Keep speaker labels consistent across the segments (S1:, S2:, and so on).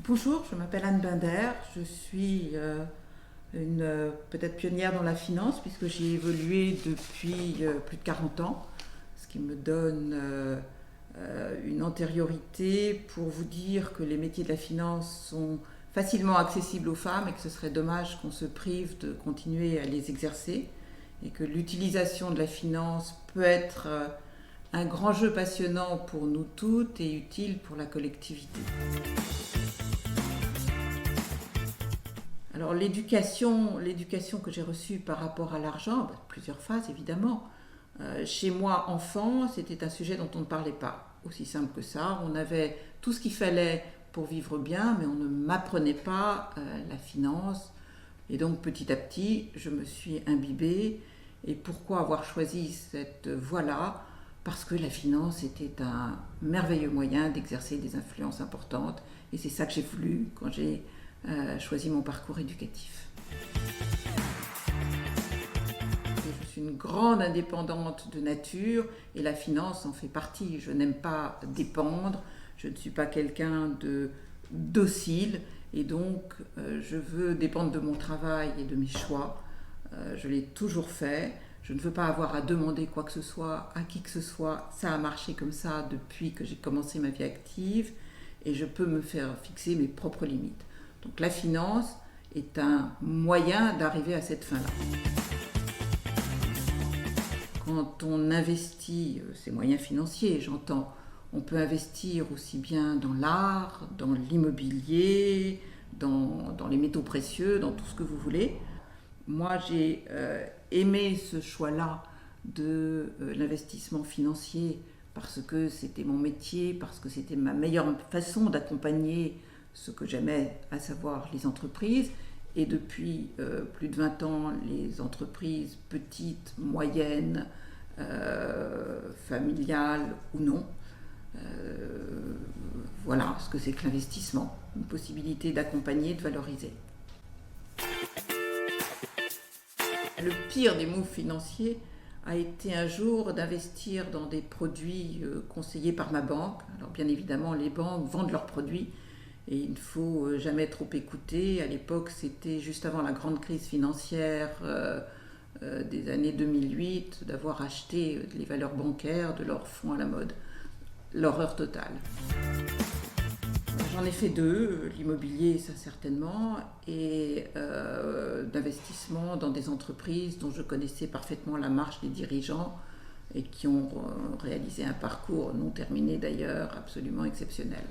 S1: Bonjour, je m'appelle Anne Binder, je suis une peut-être pionnière dans la finance puisque j'ai évolué depuis plus de 40 ans, ce qui me donne une antériorité pour vous dire que les métiers de la finance sont facilement accessibles aux femmes et que ce serait dommage qu'on se prive de continuer à les exercer et que l'utilisation de la finance peut être un grand jeu passionnant pour nous toutes et utile pour la collectivité. Alors l'éducation que j'ai reçue par rapport à l'argent, plusieurs phases évidemment. Chez moi, enfant, c'était un sujet dont on ne parlait pas. Aussi simple que ça, on avait tout ce qu'il fallait pour vivre bien, mais on ne m'apprenait pas la finance. Et donc petit à petit, je me suis imbibée. Et pourquoi avoir choisi cette voie-là ? Parce que la finance était un merveilleux moyen d'exercer des influences importantes. Et c'est ça que j'ai voulu quand j'ai choisi mon parcours éducatif. Je suis une grande indépendante de nature et la finance en fait partie. Je n'aime pas dépendre, je ne suis pas quelqu'un de docile et donc je veux dépendre de mon travail et de mes choix. Je l'ai toujours fait. Je ne veux pas avoir à demander quoi que ce soit à qui que ce soit. Ça a marché comme ça depuis que j'ai commencé ma vie active et je peux me faire fixer mes propres limites. Donc la finance est un moyen d'arriver à cette fin-là. Quand on investit ses moyens financiers, j'entends, on peut investir aussi bien dans l'art, dans l'immobilier, dans les métaux précieux, dans tout ce que vous voulez. Moi, j'ai aimé ce choix-là de l'investissement financier parce que c'était mon métier, parce que c'était ma meilleure façon d'accompagner ce que j'aimais, à savoir les entreprises. Et depuis plus de 20 ans, les entreprises petites, moyennes, familiales ou non. Voilà ce que c'est que l'investissement, une possibilité d'accompagner, de valoriser. Le pire des moves financiers a été un jour d'investir dans des produits conseillés par ma banque. Alors bien évidemment, les banques vendent leurs produits et il ne faut jamais trop écouter. À l'époque, c'était juste avant la grande crise financière des années 2008, d'avoir acheté les valeurs bancaires de leurs fonds à la mode. L'horreur totale. J'en ai fait deux, l'immobilier, ça certainement, et d'investissement dans des entreprises dont je connaissais parfaitement la marche des dirigeants et qui ont réalisé un parcours non terminé d'ailleurs absolument exceptionnel.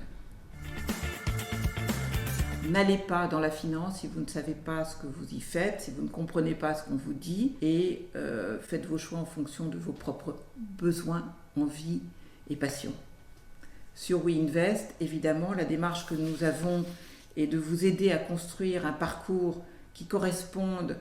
S1: N'allez pas dans la finance si vous ne savez pas ce que vous y faites, si vous ne comprenez pas ce qu'on vous dit, et faites vos choix en fonction de vos propres besoins, envies et passions. Sur WeInvest, évidemment, la démarche que nous avons est de vous aider à construire un parcours qui corresponde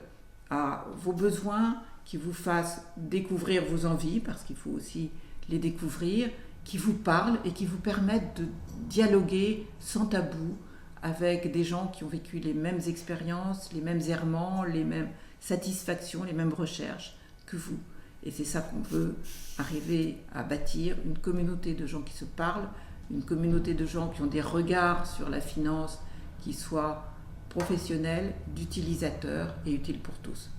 S1: à vos besoins, qui vous fasse découvrir vos envies, parce qu'il faut aussi les découvrir, qui vous parlent et qui vous permettent de dialoguer sans tabou avec des gens qui ont vécu les mêmes expériences, les mêmes errements, les mêmes satisfactions, les mêmes recherches que vous. Et c'est ça qu'on veut arriver à bâtir, une communauté de gens qui se parlent, une communauté de gens qui ont des regards sur la finance qui soient professionnels, d'utilisateurs et utiles pour tous.